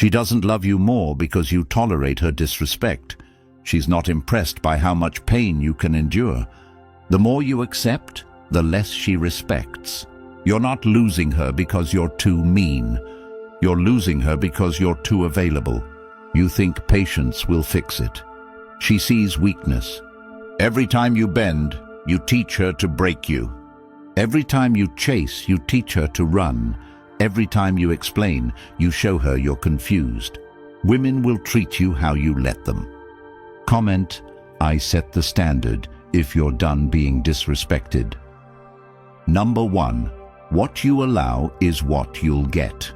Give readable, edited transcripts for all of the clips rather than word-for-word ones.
She doesn't love you more because you tolerate her disrespect. She's not impressed by how much pain you can endure. The more you accept, the less she respects. You're not losing her because you're too mean. You're losing her because you're too available. You think patience will fix it. She sees weakness. Every time you bend, you teach her to break you. Every time you chase, you teach her to run. Every time you explain, you show her you're confused. Women will treat you how you let them. Comment, I set the standard if you're done being disrespected. Number 1. What you allow is what you'll get.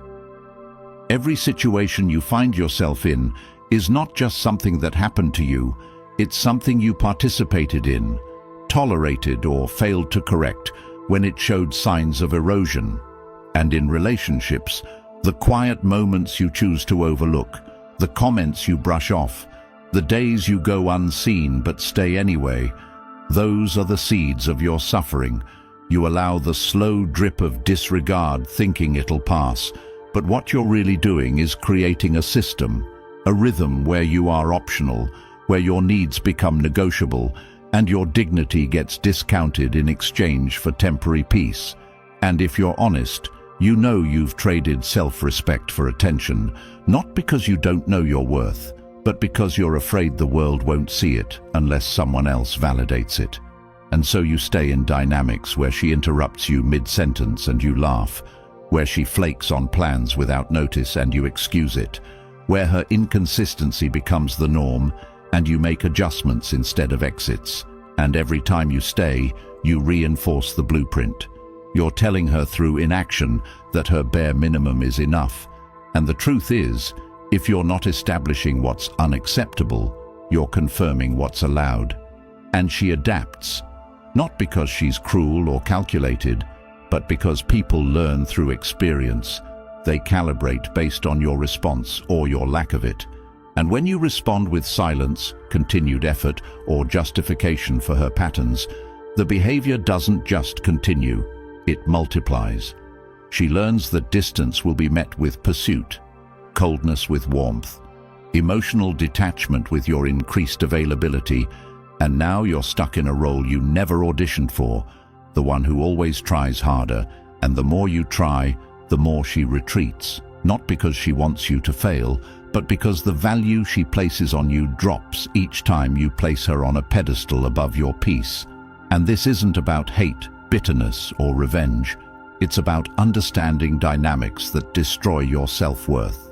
Every situation you find yourself in is not just something that happened to you, it's something you participated in, tolerated or failed to correct when it showed signs of erosion. And in relationships, the quiet moments you choose to overlook, the comments you brush off, the days you go unseen but stay anyway, those are the seeds of your suffering. You allow the slow drip of disregard thinking it'll pass, but what you're really doing is creating a system, a rhythm where you are optional, where your needs become negotiable, and your dignity gets discounted in exchange for temporary peace. And if you're honest, you know you've traded self-respect for attention, not because you don't know your worth, but because you're afraid the world won't see it unless someone else validates it. And so you stay in dynamics where she interrupts you mid-sentence and you laugh, where she flakes on plans without notice and you excuse it, where her inconsistency becomes the norm and you make adjustments instead of exits. And every time you stay, you reinforce the blueprint. You're telling her through inaction that her bare minimum is enough. And the truth is, if you're not establishing what's unacceptable, you're confirming what's allowed. And she adapts, not because she's cruel or calculated, but because people learn through experience. They calibrate based on your response or your lack of it. And when you respond with silence, continued effort, or justification for her patterns, the behavior doesn't just continue, it multiplies. She learns that distance will be met with pursuit, coldness with warmth, emotional detachment with your increased availability, and now you're stuck in a role you never auditioned for, the one who always tries harder, and the more you try, the more she retreats, not because she wants you to fail, but because the value she places on you drops each time you place her on a pedestal above your peace. And this isn't about hate, bitterness, or revenge. It's about understanding dynamics that destroy your self-worth.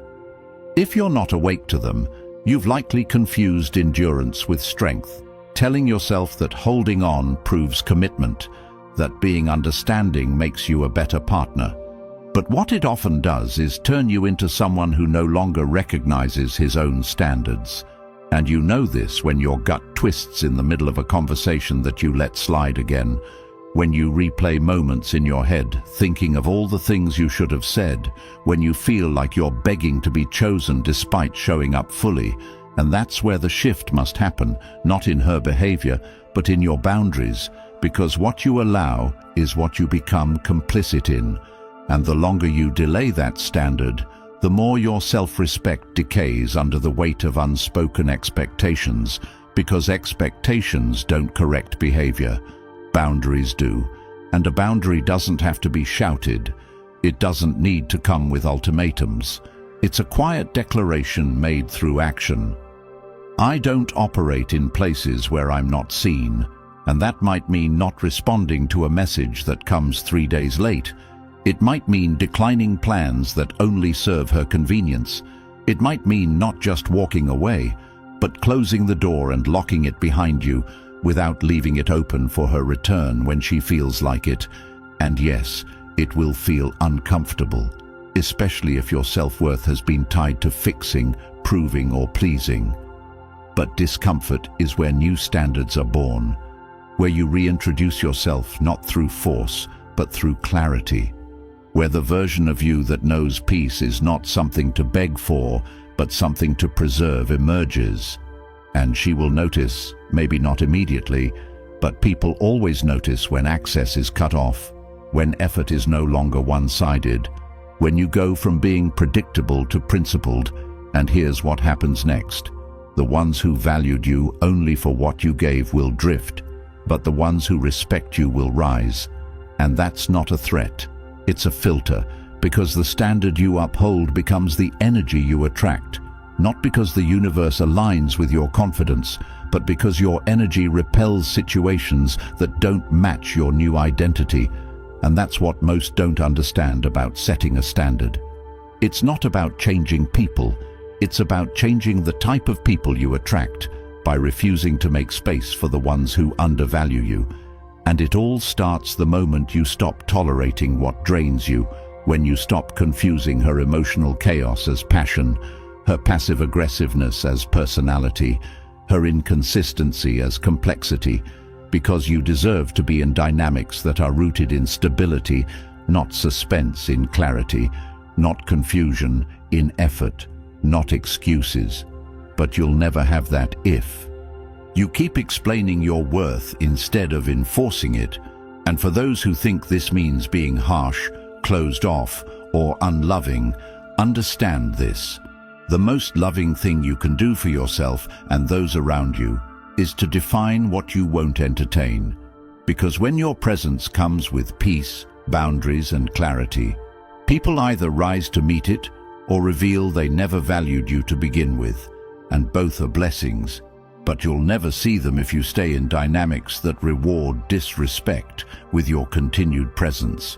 If you're not awake to them, you've likely confused endurance with strength, telling yourself that holding on proves commitment, that being understanding makes you a better partner. But what it often does is turn you into someone who no longer recognizes his own standards. And you know this when your gut twists in the middle of a conversation that you let slide again, when you replay moments in your head, thinking of all the things you should have said, when you feel like you're begging to be chosen despite showing up fully. And that's where the shift must happen, not in her behavior, but in your boundaries, because what you allow is what you become complicit in. And the longer you delay that standard, the more your self-respect decays under the weight of unspoken expectations, because expectations don't correct behavior. Boundaries do, and a boundary doesn't have to be shouted. It doesn't need to come with ultimatums. It's a quiet declaration made through action. I don't operate in places where I'm not seen, and that might mean not responding to a message that comes 3 days late. It might mean declining plans that only serve her convenience. It might mean not just walking away, but closing the door and locking it behind you, without leaving it open for her return when she feels like it. And yes, it will feel uncomfortable, especially if your self-worth has been tied to fixing, proving, or pleasing. But discomfort is where new standards are born, where you reintroduce yourself not through force, but through clarity, where the version of you that knows peace is not something to beg for, but something to preserve emerges. And she will notice, maybe not immediately, but people always notice when access is cut off, when effort is no longer one-sided, when you go from being predictable to principled, And here's what happens next. The ones who valued you only for what you gave will drift, but the ones who respect you will rise. And that's not a threat. It's a filter, because the standard you uphold becomes the energy you attract, not because the universe aligns with your confidence, but because your energy repels situations that don't match your new identity. And that's what most don't understand about setting a standard. It's not about changing people, it's about changing the type of people you attract by refusing to make space for the ones who undervalue you. And it all starts the moment you stop tolerating what drains you, when you stop confusing her emotional chaos as passion, her passive aggressiveness as personality, her inconsistency as complexity, because you deserve to be in dynamics that are rooted in stability, not suspense in clarity, not confusion in effort, not excuses. But you'll never have that if you keep explaining your worth instead of enforcing it. And for those who think this means being harsh, closed off, or unloving, understand this. The most loving thing you can do for yourself and those around you is to define what you won't entertain. Because when your presence comes with peace, boundaries, and clarity, people either rise to meet it or reveal they never valued you to begin with. And both are blessings, but you'll never see them if you stay in dynamics that reward disrespect with your continued presence.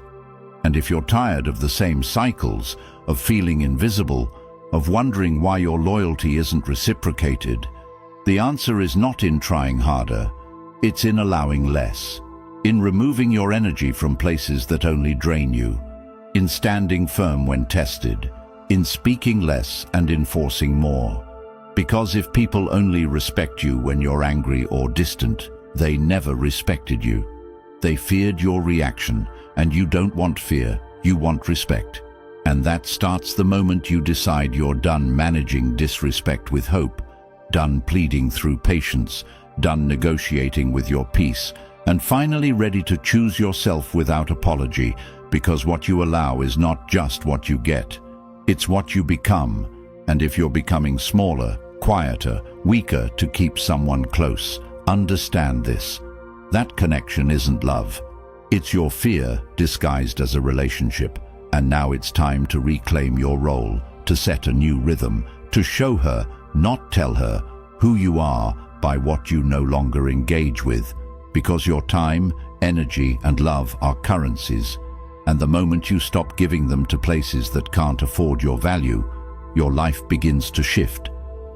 And if you're tired of the same cycles, of feeling invisible, of wondering why your loyalty isn't reciprocated, the answer is not in trying harder, it's in allowing less, in removing your energy from places that only drain you, in standing firm when tested, in speaking less and enforcing more. Because if people only respect you when you're angry or distant, they never respected you. They feared your reaction, and you don't want fear, you want respect. And that starts the moment you decide you're done managing disrespect with hope, done pleading through patience, done negotiating with your peace, and finally ready to choose yourself without apology, because what you allow is not just what you get, it's what you become. And if you're becoming smaller, quieter, weaker to keep someone close, understand this. That connection isn't love. It's your fear disguised as a relationship. And now it's time to reclaim your role, to set a new rhythm, to show her, not tell her, who you are by what you no longer engage with. Because your time, energy, and love are currencies. And the moment you stop giving them to places that can't afford your value, your life begins to shift.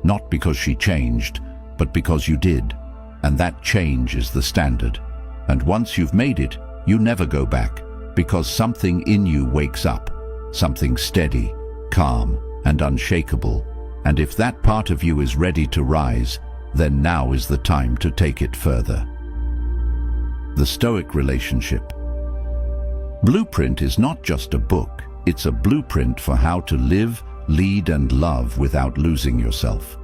Not because she changed, but because you did. And that change is the standard. And once you've made it, you never go back, because something in you wakes up, something steady, calm, and unshakable. And if that part of you is ready to rise, then now is the time to take it further. The Stoic relationship. Blueprint is not just a book, it's a blueprint for how to live, lead, and love without losing yourself.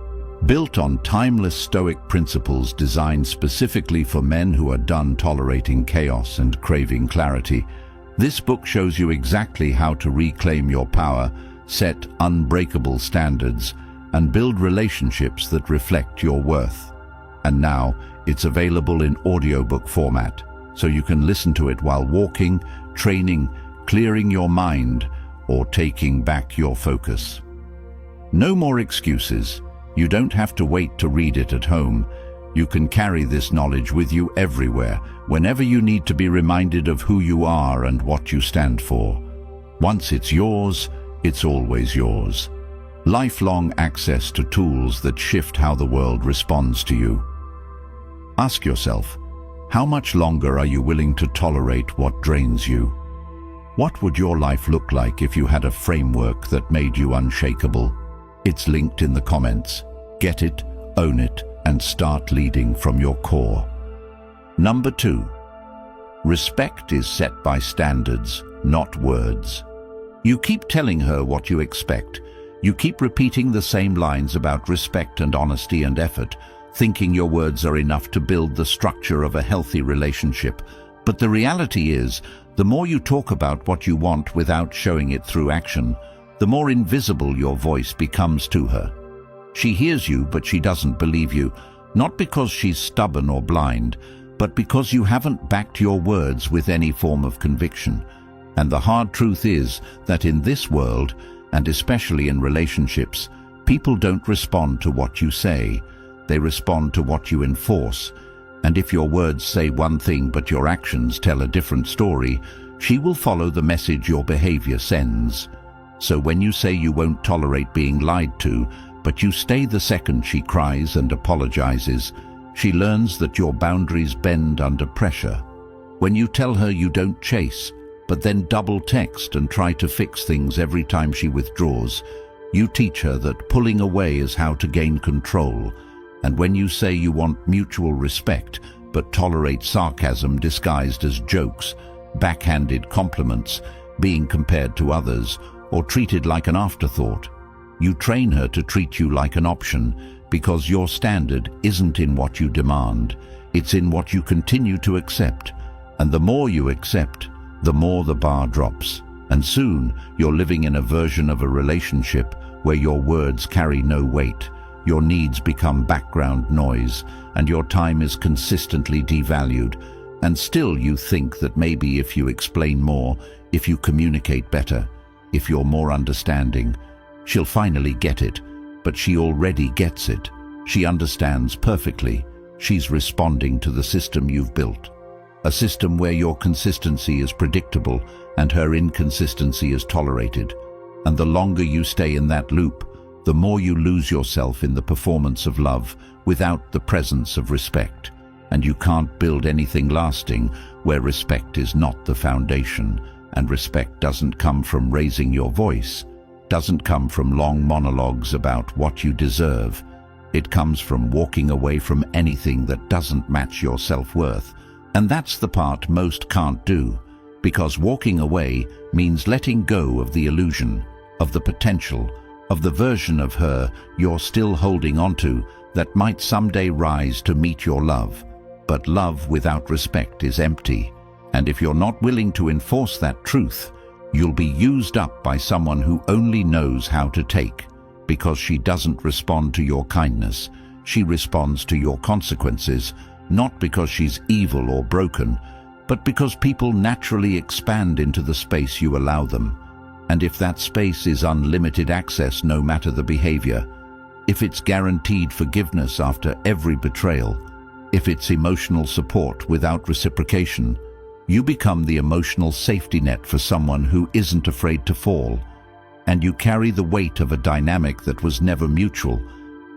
Built on timeless Stoic principles designed specifically for men who are done tolerating chaos and craving clarity, this book shows you exactly how to reclaim your power, set unbreakable standards, and build relationships that reflect your worth. And now, it's available in audiobook format, so you can listen to it while walking, training, clearing your mind, or taking back your focus. No more excuses. You don't have to wait to read it at home. You can carry this knowledge with you everywhere, whenever you need to be reminded of who you are and what you stand for. Once it's yours, it's always yours. Lifelong access to tools that shift how the world responds to you. Ask yourself, how much longer are you willing to tolerate what drains you? What would your life look like if you had a framework that made you unshakable? It's linked in the comments. Get it, own it, and start leading from your core. Number 2. Respect is set by standards, not words. You keep telling her what you expect. You keep repeating the same lines about respect and honesty and effort, thinking your words are enough to build the structure of a healthy relationship. But the reality is, the more you talk about what you want without showing it through action, the more invisible your voice becomes to her. She hears you, but she doesn't believe you, not because she's stubborn or blind, but because you haven't backed your words with any form of conviction. And the hard truth is that in this world, and especially in relationships, people don't respond to what you say. They respond to what you enforce. And if your words say one thing but your actions tell a different story, she will follow the message your behavior sends. So when you say you won't tolerate being lied to, but you stay the second she cries and apologizes, she learns that your boundaries bend under pressure. When you tell her you don't chase, but then double text and try to fix things every time she withdraws, you teach her that pulling away is how to gain control. And when you say you want mutual respect, but tolerate sarcasm disguised as jokes, backhanded compliments, being compared to others, or treated like an afterthought, you train her to treat you like an option, because your standard isn't in what you demand, it's in what you continue to accept. And the more you accept, the more the bar drops. And soon, you're living in a version of a relationship where your words carry no weight, your needs become background noise, and your time is consistently devalued. And still you think that maybe if you explain more, if you communicate better, if you're more understanding, she'll finally get it. But she already gets it. She understands perfectly. She's responding to the system you've built. A system where your consistency is predictable and her inconsistency is tolerated. And the longer you stay in that loop, the more you lose yourself in the performance of love without the presence of respect. And you can't build anything lasting where respect is not the foundation. And respect doesn't come from raising your voice, doesn't come from long monologues about what you deserve. It comes from walking away from anything that doesn't match your self-worth. And that's the part most can't do, because walking away means letting go of the illusion, of the potential, of the version of her you're still holding onto that might someday rise to meet your love. But love without respect is empty. And if you're not willing to enforce that truth, you'll be used up by someone who only knows how to take, because she doesn't respond to your kindness. She responds to your consequences, not because she's evil or broken, but because people naturally expand into the space you allow them. And if that space is unlimited access no matter the behavior, if it's guaranteed forgiveness after every betrayal, if it's emotional support without reciprocation, you become the emotional safety net for someone who isn't afraid to fall. And you carry the weight of a dynamic that was never mutual,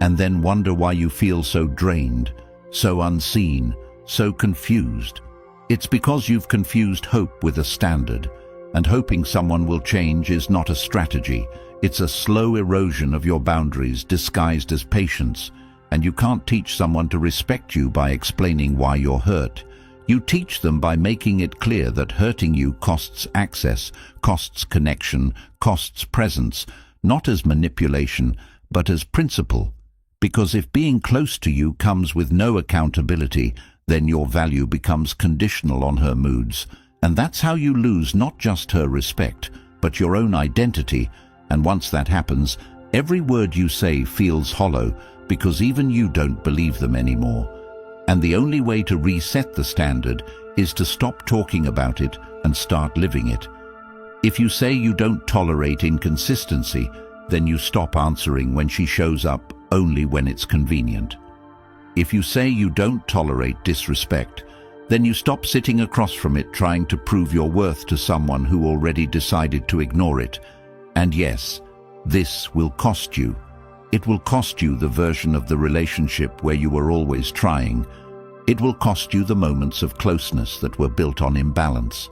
and then wonder why you feel so drained, so unseen, so confused. It's because you've confused hope with a standard, and hoping someone will change is not a strategy. It's a slow erosion of your boundaries disguised as patience, and you can't teach someone to respect you by explaining why you're hurt. You teach them by making it clear that hurting you costs access, costs connection, costs presence, not as manipulation, but as principle. Because if being close to you comes with no accountability, then your value becomes conditional on her moods. And that's how you lose not just her respect, but your own identity. And once that happens, every word you say feels hollow, because even you don't believe them anymore. And the only way to reset the standard is to stop talking about it and start living it. If you say you don't tolerate inconsistency, then you stop answering when she shows up only when it's convenient. If you say you don't tolerate disrespect, then you stop sitting across from it trying to prove your worth to someone who already decided to ignore it. And yes, this will cost you. It will cost you the version of the relationship where you were always trying. It will cost you the moments of closeness that were built on imbalance.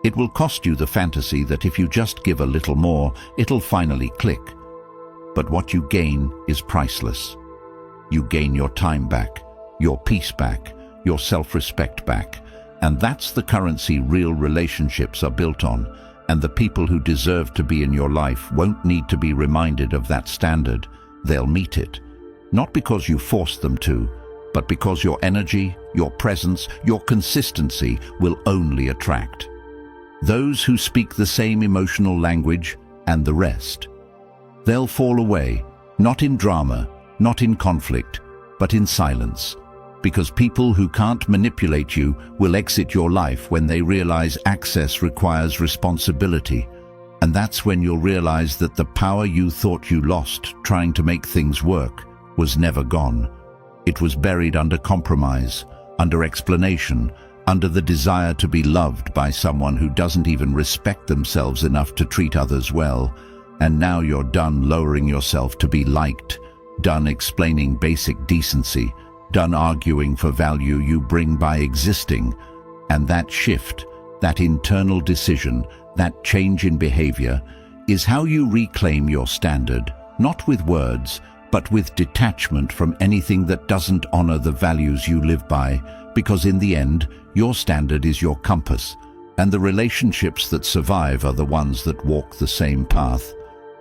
It will cost you the fantasy that if you just give a little more, it'll finally click. But what you gain is priceless. You gain your time back, your peace back, your self-respect back. And that's the currency real relationships are built on. And the people who deserve to be in your life won't need to be reminded of that standard. They'll meet it. Not because you forced them to, but because your energy, your presence, your consistency will only attract those who speak the same emotional language, and the rest. They'll fall away, not in drama, not in conflict, but in silence. Because people who can't manipulate you will exit your life when they realize access requires responsibility. And that's when you'll realize that the power you thought you lost trying to make things work was never gone. It was buried under compromise, under explanation, under the desire to be loved by someone who doesn't even respect themselves enough to treat others well. And now you're done lowering yourself to be liked, done explaining basic decency, done arguing for value you bring by existing. And that shift, that internal decision, that change in behavior, is how you reclaim your standard, not with words, but with detachment from anything that doesn't honor the values you live by, because in the end, your standard is your compass, and the relationships that survive are the ones that walk the same path.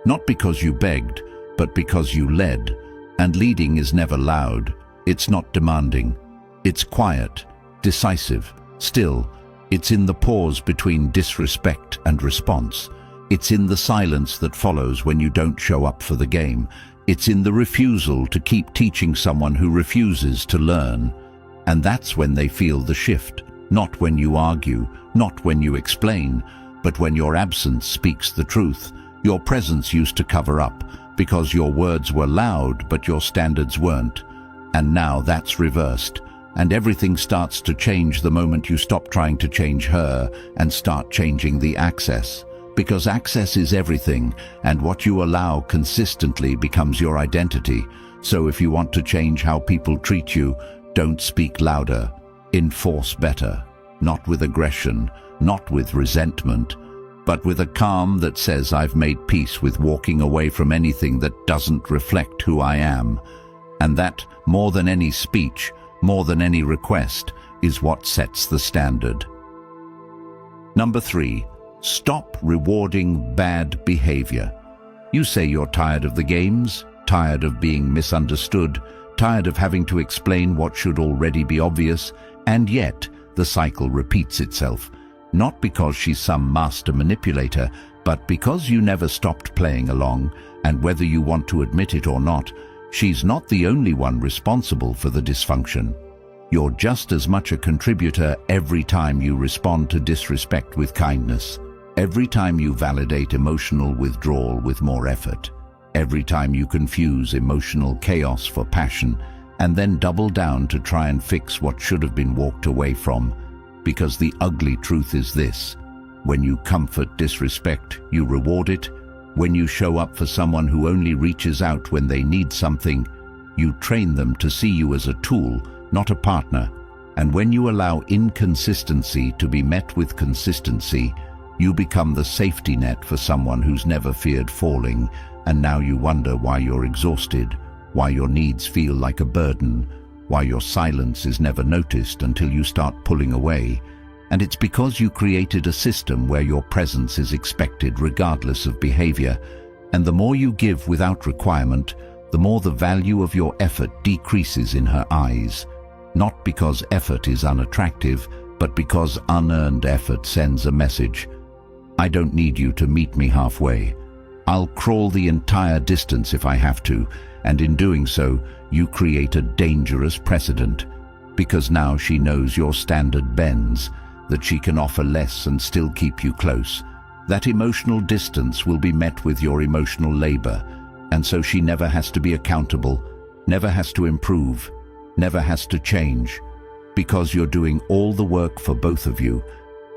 Not because you begged, but because you led. And leading is never loud. It's not demanding. It's quiet, decisive, still. It's in the pause between disrespect and response. It's in the silence that follows when you don't show up for the game. It's in the refusal to keep teaching someone who refuses to learn. And that's when they feel the shift. Not when you argue, not when you explain, but when your absence speaks the truth. Your presence used to cover up, because your words were loud but your standards weren't. And now that's reversed, and everything starts to change the moment you stop trying to change her and start changing the access. Because access is everything, and what you allow consistently becomes your identity. So if you want to change how people treat you, don't speak louder, enforce better. Not with aggression, not with resentment, but with a calm that says I've made peace with walking away from anything that doesn't reflect who I am. And that, more than any speech, more than any request, is what sets the standard. Number 3, stop rewarding bad behavior. You say you're tired of the games, tired of being misunderstood, tired of having to explain what should already be obvious, and yet the cycle repeats itself. Not because she's some master manipulator, but because you never stopped playing along, and whether you want to admit it or not, she's not the only one responsible for the dysfunction. You're just as much a contributor every time you respond to disrespect with kindness, every time you validate emotional withdrawal with more effort, every time you confuse emotional chaos for passion, and then double down to try and fix what should have been walked away from. Because the ugly truth is this: when you comfort disrespect, you reward it. When you show up for someone who only reaches out when they need something, you train them to see you as a tool, not a partner. And when you allow inconsistency to be met with consistency, you become the safety net for someone who's never feared falling, and now you wonder why you're exhausted, why your needs feel like a burden, why your silence is never noticed until you start pulling away. And it's because you created a system where your presence is expected regardless of behavior. And the more you give without requirement, the more the value of your effort decreases in her eyes. Not because effort is unattractive, but because unearned effort sends a message. I don't need you to meet me halfway. I'll crawl the entire distance if I have to, and in doing so, you create a dangerous precedent. Because now she knows your standard bends, that she can offer less and still keep you close. That emotional distance will be met with your emotional labor, and so she never has to be accountable, never has to improve, never has to change, because you're doing all the work for both of you.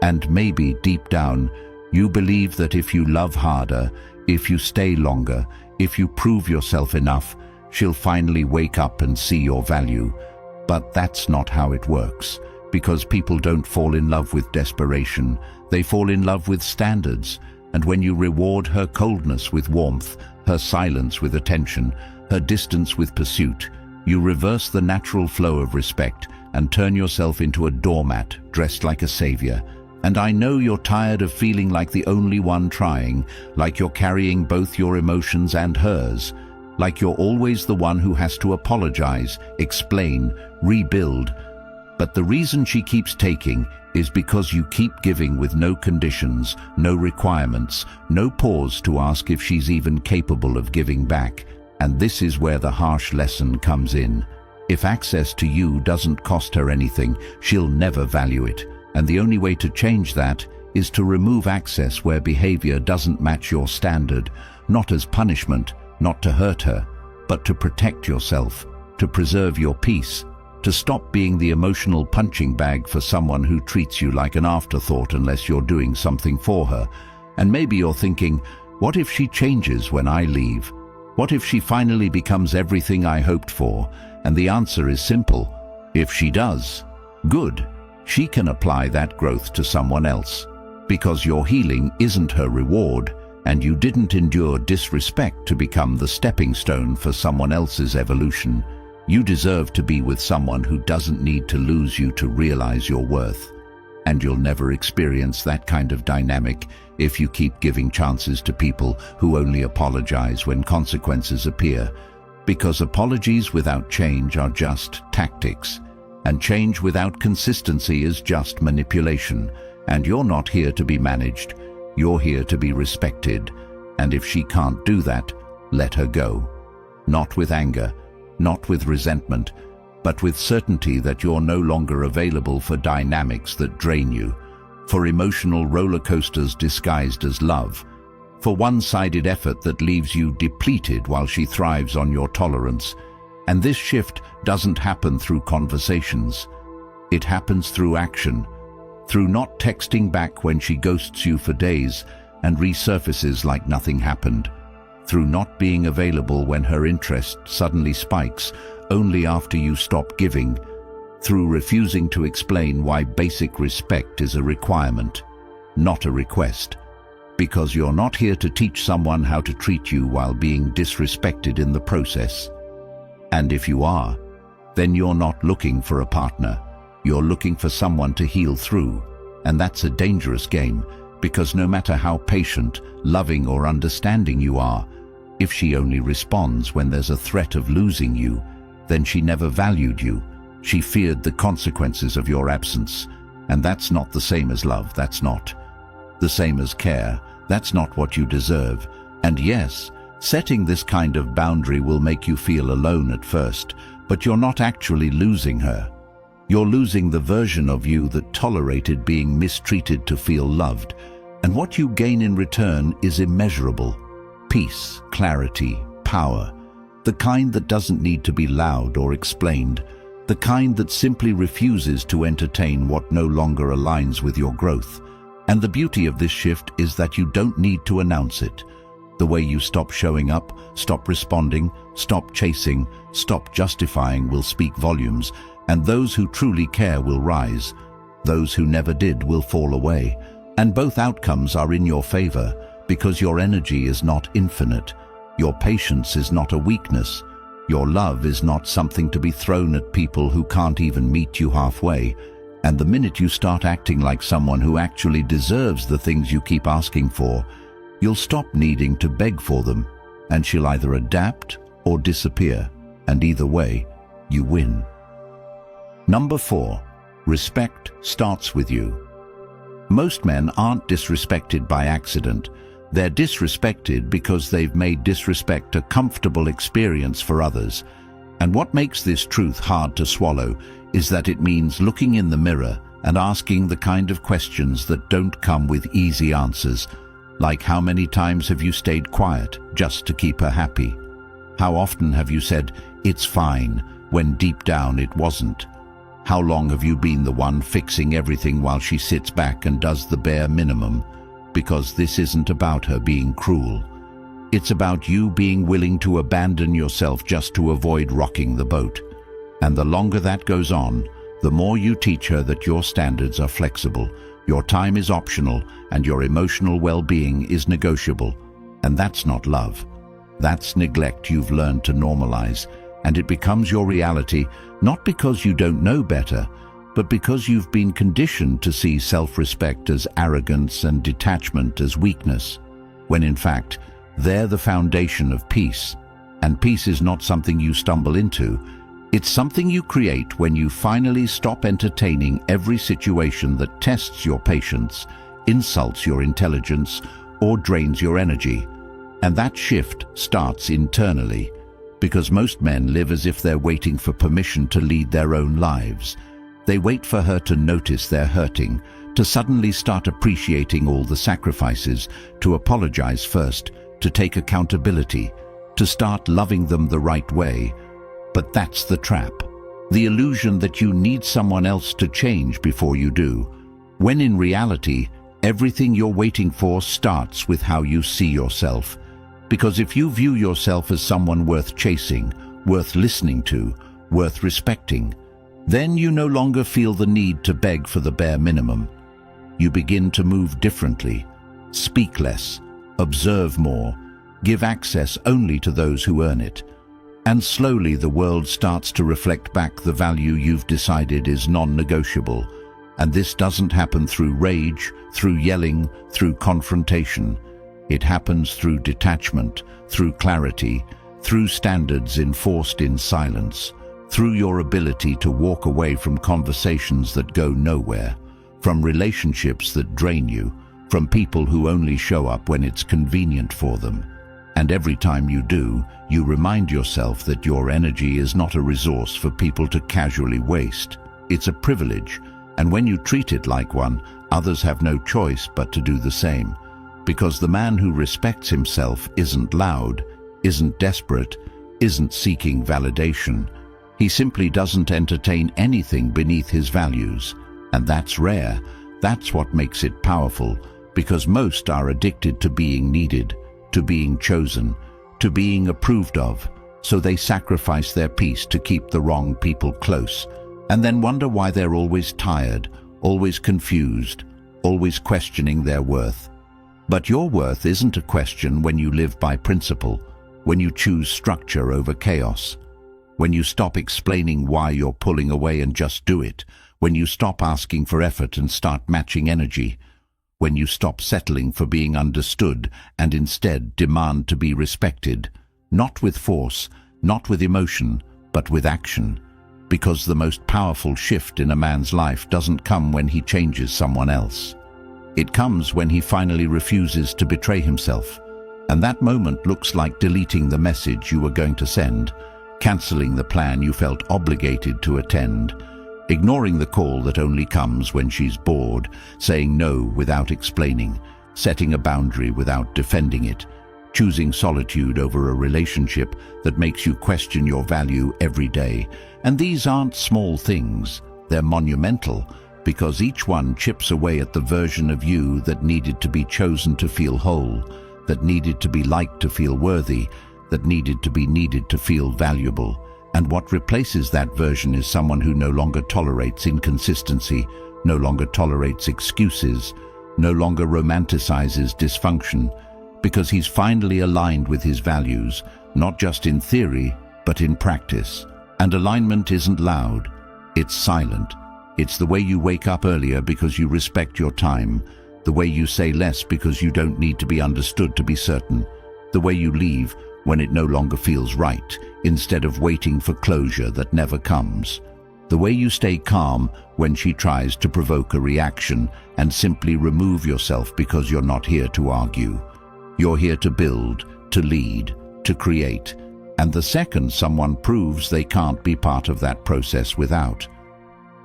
And maybe deep down, you believe that if you love harder, if you stay longer, if you prove yourself enough, she'll finally wake up and see your value. But that's not how it works. Because people don't fall in love with desperation, they fall in love with standards. And when you reward her coldness with warmth, her silence with attention, her distance with pursuit, you reverse the natural flow of respect and turn yourself into a doormat dressed like a savior. And I know you're tired of feeling like the only one trying, like you're carrying both your emotions and hers, like you're always the one who has to apologize, explain, rebuild. But the reason she keeps taking is because you keep giving with no conditions, no requirements, no pause to ask if she's even capable of giving back. And this is where the harsh lesson comes in. If access to you doesn't cost her anything, she'll never value it. And the only way to change that is to remove access where behavior doesn't match your standard, not as punishment, not to hurt her, but to protect yourself, to preserve your peace, to stop being the emotional punching bag for someone who treats you like an afterthought unless you're doing something for her. And maybe you're thinking, what if she changes when I leave? What if she finally becomes everything I hoped for? And the answer is simple. If she does, good. She can apply that growth to someone else. Because your healing isn't her reward, and you didn't endure disrespect to become the stepping stone for someone else's evolution. You deserve to be with someone who doesn't need to lose you to realize your worth. And you'll never experience that kind of dynamic if you keep giving chances to people who only apologize when consequences appear. Because apologies without change are just tactics, and change without consistency is just manipulation. And you're not here to be managed, you're here to be respected. And if she can't do that, let her go. Not with anger, not with resentment, but with certainty that you're no longer available for dynamics that drain you, for emotional roller coasters disguised as love, for one-sided effort that leaves you depleted while she thrives on your tolerance. And this shift doesn't happen through conversations. It happens through action, through not texting back when she ghosts you for days and resurfaces like nothing happened, through not being available when her interest suddenly spikes only after you stop giving, through refusing to explain why basic respect is a requirement, not a request, because you're not here to teach someone how to treat you while being disrespected in the process. And if you are, then you're not looking for a partner. You're looking for someone to heal through, and that's a dangerous game, because no matter how patient, loving or understanding you are, if she only responds when there's a threat of losing you, then she never valued you. She feared the consequences of your absence, and that's not the same as love. That's not the same as care. That's not what you deserve. And yes, setting this kind of boundary will make you feel alone at first, but you're not actually losing her. You're losing the version of you that tolerated being mistreated to feel loved, and what you gain in return is immeasurable. Peace, clarity, power, the kind that doesn't need to be loud or explained, the kind that simply refuses to entertain what no longer aligns with your growth. And the beauty of this shift is that you don't need to announce it. The way you stop showing up, stop responding, stop chasing, stop justifying will speak volumes, and those who truly care will rise. Those who never did will fall away. And both outcomes are in your favor, because your energy is not infinite. Your patience is not a weakness. Your love is not something to be thrown at people who can't even meet you halfway. And the minute you start acting like someone who actually deserves the things you keep asking for, you'll stop needing to beg for them, and she'll either adapt or disappear. And either way, you win. Number 4, respect starts with you. Most men aren't disrespected by accident. They're disrespected because they've made disrespect a comfortable experience for others. And what makes this truth hard to swallow is that it means looking in the mirror and asking the kind of questions that don't come with easy answers, like how many times have you stayed quiet just to keep her happy? How often have you said, "It's fine," when deep down it wasn't? How long have you been the one fixing everything while she sits back and does the bare minimum? Because this isn't about her being cruel. It's about you being willing to abandon yourself just to avoid rocking the boat. And the longer that goes on, the more you teach her that your standards are flexible, your time is optional, and your emotional well-being is negotiable. And that's not love. That's neglect you've learned to normalize, and it becomes your reality, not because you don't know better, but because you've been conditioned to see self-respect as arrogance and detachment as weakness, when in fact, they're the foundation of peace. And peace is not something you stumble into, It's something you create when you finally stop entertaining every situation that tests your patience, insults your intelligence, or drains your energy. And that shift starts internally, because most men live as if they're waiting for permission to lead their own lives. They wait for her to notice they're hurting, to suddenly start appreciating all the sacrifices, to apologize first, to take accountability, to start loving them the right way. But that's the trap. The illusion that you need someone else to change before you do, when in reality, everything you're waiting for starts with how you see yourself. Because if you view yourself as someone worth chasing, worth listening to, worth respecting, then you no longer feel the need to beg for the bare minimum. You begin to move differently, speak less, observe more, give access only to those who earn it. And slowly the world starts to reflect back the value you've decided is non-negotiable. And this doesn't happen through rage, through yelling, through confrontation. It happens through detachment, through clarity, through standards enforced in silence, through your ability to walk away from conversations that go nowhere, from relationships that drain you, from people who only show up when it's convenient for them. And every time you do, you remind yourself that your energy is not a resource for people to casually waste. It's a privilege, and when you treat it like one, others have no choice but to do the same. Because the man who respects himself isn't loud, isn't desperate, isn't seeking validation. He simply doesn't entertain anything beneath his values. And that's rare. That's what makes it powerful, because most are addicted to being needed, to being chosen, to being approved of, so they sacrifice their peace to keep the wrong people close, and then wonder why they're always tired, always confused, always questioning their worth. But your worth isn't a question when you live by principle, when you choose structure over chaos, when you stop explaining why you're pulling away and just do it, when you stop asking for effort and start matching energy, when you stop settling for being understood and instead demand to be respected, not with force, not with emotion, but with action. Because the most powerful shift in a man's life doesn't come when he changes someone else. It comes when he finally refuses to betray himself. And that moment looks like deleting the message you were going to send, canceling the plan you felt obligated to attend, ignoring the call that only comes when she's bored, saying no without explaining, setting a boundary without defending it, choosing solitude over a relationship that makes you question your value every day. And these aren't small things, they're monumental, because each one chips away at the version of you that needed to be chosen to feel whole, that needed to be liked to feel worthy, that needed to be needed to feel valuable. And what replaces that version is someone who no longer tolerates inconsistency, no longer tolerates excuses, no longer romanticizes dysfunction, because he's finally aligned with his values, not just in theory, but in practice. And alignment isn't loud, it's silent. It's the way you wake up earlier because you respect your time, the way you say less because you don't need to be understood to be certain, the way you leave when it no longer feels right, instead of waiting for closure that never comes. The way you stay calm when she tries to provoke a reaction and simply remove yourself because you're not here to argue. You're here to build, to lead, to create. And the second someone proves they can't be part of that process without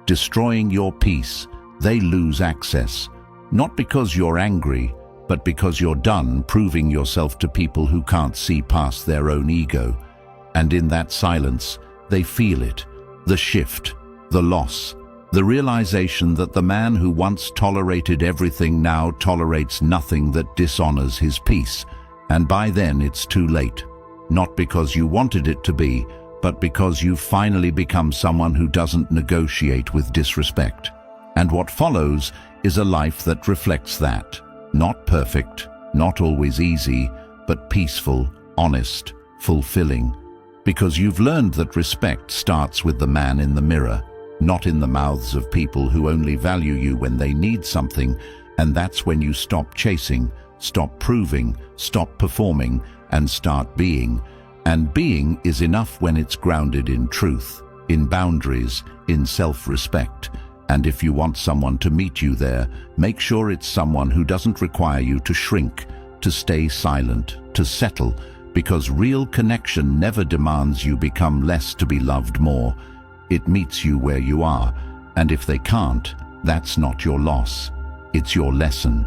destroying your peace, they lose access. Not because you're angry, but because you're done proving yourself to people who can't see past their own ego. And in that silence, they feel it, the shift, the loss, the realization that the man who once tolerated everything now tolerates nothing that dishonors his peace. And by then it's too late. Not because you wanted it to be, but because you've finally become someone who doesn't negotiate with disrespect. And what follows is a life that reflects that. Not perfect, not always easy, but peaceful, honest, fulfilling. Because you've learned that respect starts with the man in the mirror, not in the mouths of people who only value you when they need something. And that's when you stop chasing, stop proving, stop performing, and start being. And being is enough when it's grounded in truth. in boundaries, in self-respect. And if you want someone to meet you there, make sure it's someone who doesn't require you to shrink, to stay silent, to settle, because real connection never demands you become less to be loved more. It meets you where you are, and if they can't, that's not your loss. It's your lesson.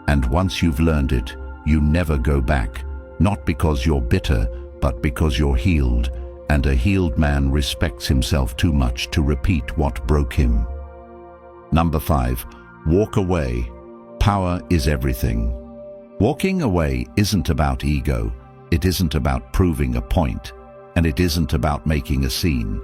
And once you've learned it, you never go back, not because you're bitter, but because you're healed, and a healed man respects himself too much to repeat what broke him. Number 5, walk away. Power is everything. Walking away isn't about ego, it isn't about proving a point, and it isn't about making a scene.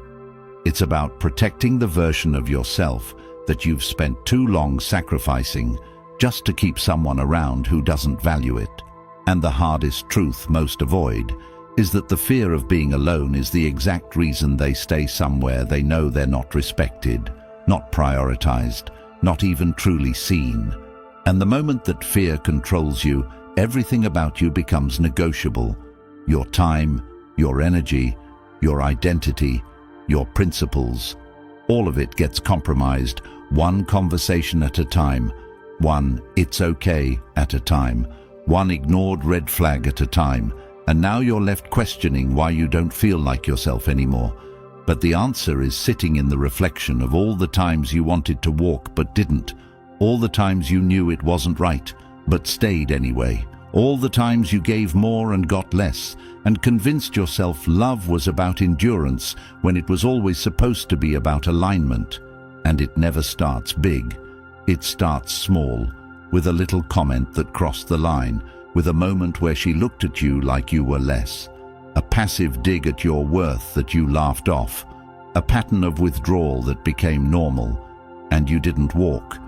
It's about protecting the version of yourself that you've spent too long sacrificing just to keep someone around who doesn't value it. And the hardest truth most avoid is that the fear of being alone is the exact reason they stay somewhere they know they're not respected, not prioritized, not even truly seen. And the moment that fear controls you, everything about you becomes negotiable. Your time, your energy, your identity, your principles, all of it gets compromised, one conversation at a time, one "it's okay" at a time, one ignored red flag at a time, and now you're left questioning why you don't feel like yourself anymore. But the answer is sitting in the reflection of all the times you wanted to walk but didn't, all the times you knew it wasn't right, but stayed anyway, all the times you gave more and got less, and convinced yourself love was about endurance when it was always supposed to be about alignment. And it never starts big. It starts small, with a little comment that crossed the line, with a moment where she looked at you like you were less, a passive dig at your worth that you laughed off, a pattern of withdrawal that became normal, and you didn't walk,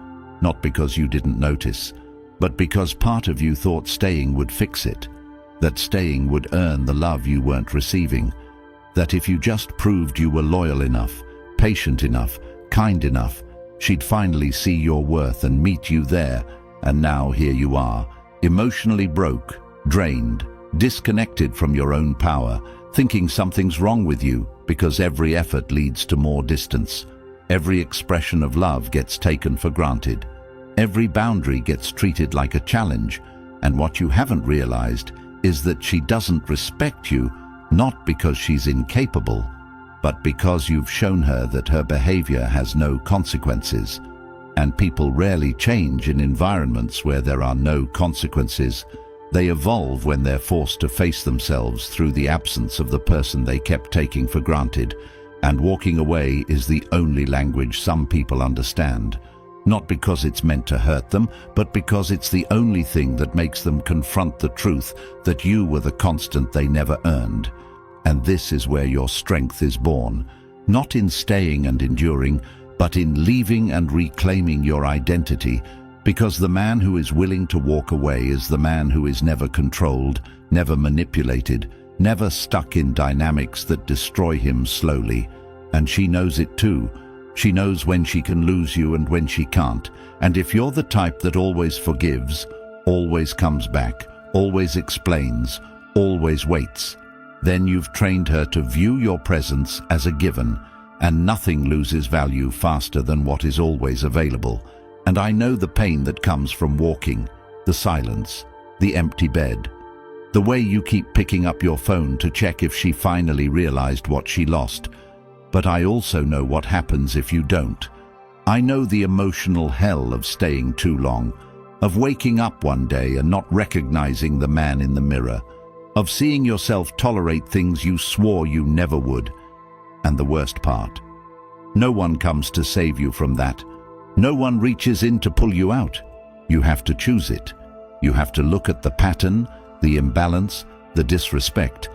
not because you didn't notice, but because part of you thought staying would fix it, that staying would earn the love you weren't receiving, that if you just proved you were loyal enough, patient enough, kind enough, she'd finally see your worth and meet you there. And now here you are, emotionally broke, drained, disconnected from your own power, thinking something's wrong with you because every effort leads to more distance. Every expression of love gets taken for granted. Every boundary gets treated like a challenge. And what you haven't realized is that she doesn't respect you, not because she's incapable, but because you've shown her that her behavior has no consequences. And people rarely change in environments where there are no consequences. They evolve when they're forced to face themselves through the absence of the person they kept taking for granted. And walking away is the only language some people understand. Not because it's meant to hurt them, but because it's the only thing that makes them confront the truth that you were the constant they never earned. And this is where your strength is born, not in staying and enduring, but in leaving and reclaiming your identity, because the man who is willing to walk away is the man who is never controlled, never manipulated, never stuck in dynamics that destroy him slowly. And she knows it too. She knows when she can lose you and when she can't. And if you're the type that always forgives, always comes back, always explains, always waits, then you've trained her to view your presence as a given, and nothing loses value faster than what is always available. And I know the pain that comes from walking, the silence, the empty bed, the way you keep picking up your phone to check if she finally realized what she lost. But I also know what happens if you don't. I know the emotional hell of staying too long, of waking up one day and not recognizing the man in the mirror, of seeing yourself tolerate things you swore you never would. And the worst part, no one comes to save you from that. No one reaches in to pull you out. You have to choose it. You have to look at the pattern, the imbalance, the disrespect,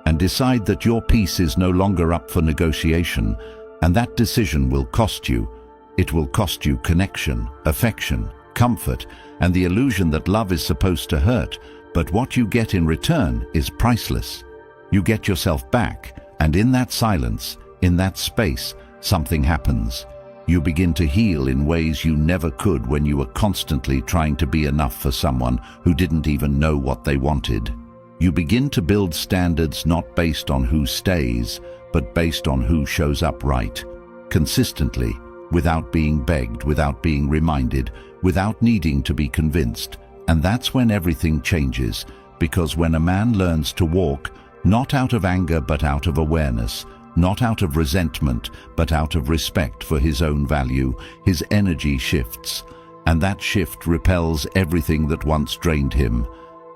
and decide that your peace is no longer up for negotiation, and that decision will cost you. It will cost you connection, affection, comfort, and the illusion that love is supposed to hurt, but what you get in return is priceless. You get yourself back, and in that silence, in that space, something happens. You begin to heal in ways you never could when you were constantly trying to be enough for someone who didn't even know what they wanted. You begin to build standards not based on who stays, but based on who shows up right, consistently, without being begged, without being reminded, without needing to be convinced. And that's when everything changes, because when a man learns to walk, not out of anger but out of awareness, not out of resentment but out of respect for his own value, his energy shifts, and that shift repels everything that once drained him,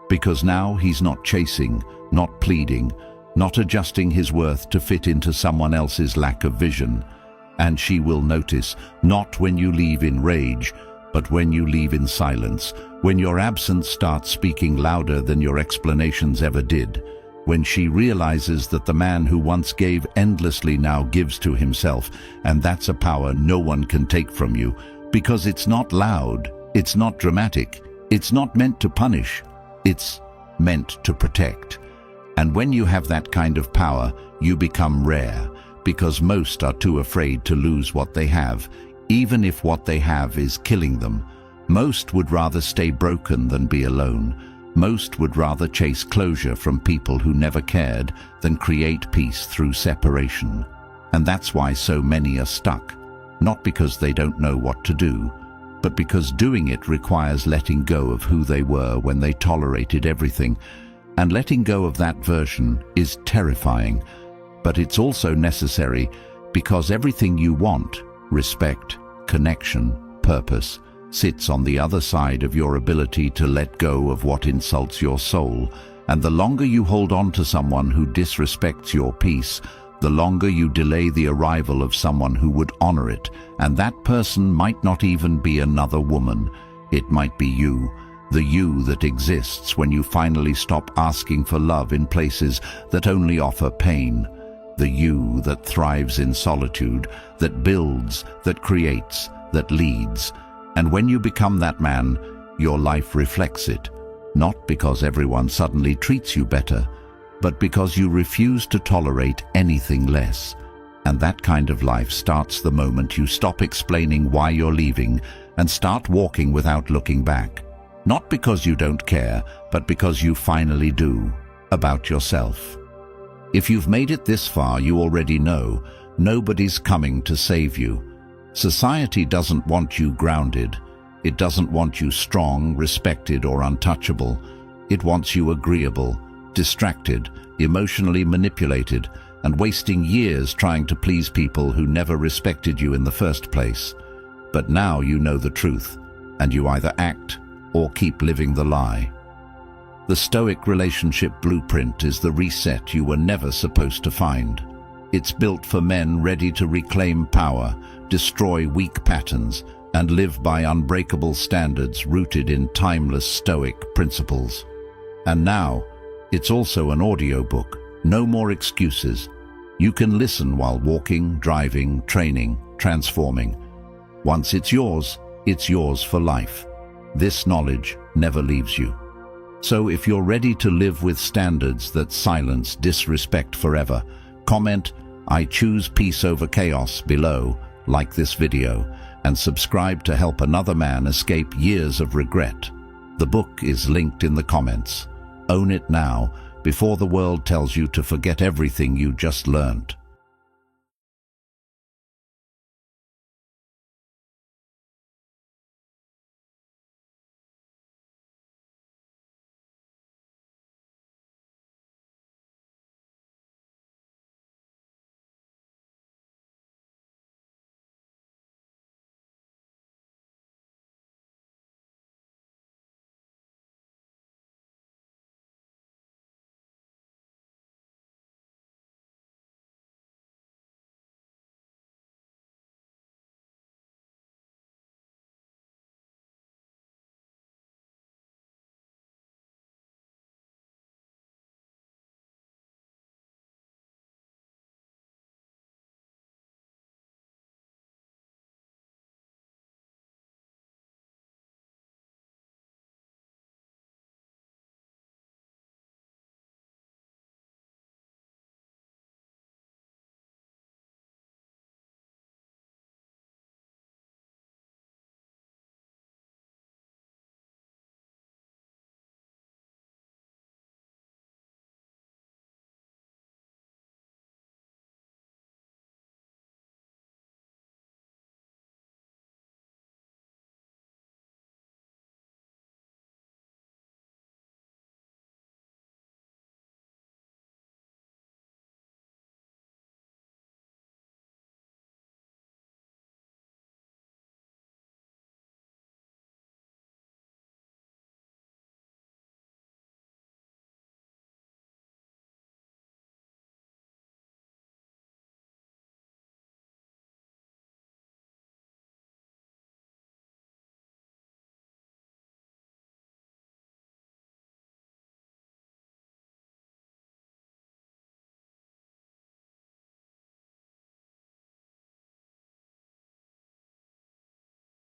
because now he's not chasing, not pleading, not adjusting his worth to fit into someone else's lack of vision. And she will notice, not when you leave in rage, but when you leave in silence, when your absence starts speaking louder than your explanations ever did, when she realizes that the man who once gave endlessly now gives to himself, and that's a power no one can take from you, because it's not loud, it's not dramatic, it's not meant to punish, it's meant to protect. And when you have that kind of power, you become rare, because most are too afraid to lose what they have, even if what they have is killing them. Most would rather stay broken than be alone. Most would rather chase closure from people who never cared than create peace through separation. And that's why so many are stuck, not because they don't know what to do, but because doing it requires letting go of who they were when they tolerated everything. And letting go of that version is terrifying, but it's also necessary, because everything you want, respect, connection, purpose, sits on the other side of your ability to let go of what insults your soul. And the longer you hold on to someone who disrespects your peace, the longer you delay the arrival of someone who would honor it. And that person might not even be another woman. It might be you, the you that exists when you finally stop asking for love in places that only offer pain. The you that thrives in solitude, that builds, that creates, that leads. And when you become that man, your life reflects it, not because everyone suddenly treats you better, but because you refuse to tolerate anything less. And that kind of life starts the moment you stop explaining why you're leaving and start walking without looking back. Not because you don't care, but because you finally do, about yourself. If you've made it this far, you already know nobody's coming to save you. Society doesn't want you grounded. It doesn't want you strong, respected, or untouchable. It wants you agreeable, distracted, emotionally manipulated, and wasting years trying to please people who never respected you in the first place. But now you know the truth, and you either act or keep living the lie. The Stoic relationship blueprint is the reset you were never supposed to find. It's built for men ready to reclaim power, destroy weak patterns, and live by unbreakable standards rooted in timeless Stoic principles. And now, it's also an audiobook. No more excuses. You can listen while walking, driving, training, transforming. Once it's yours for life. This knowledge never leaves you. So if you're ready to live with standards that silence disrespect forever, comment, "I choose peace over chaos" below, like this video, and subscribe to help another man escape years of regret. The book is linked in the comments. Own it now, before the world tells you to forget everything you just learned.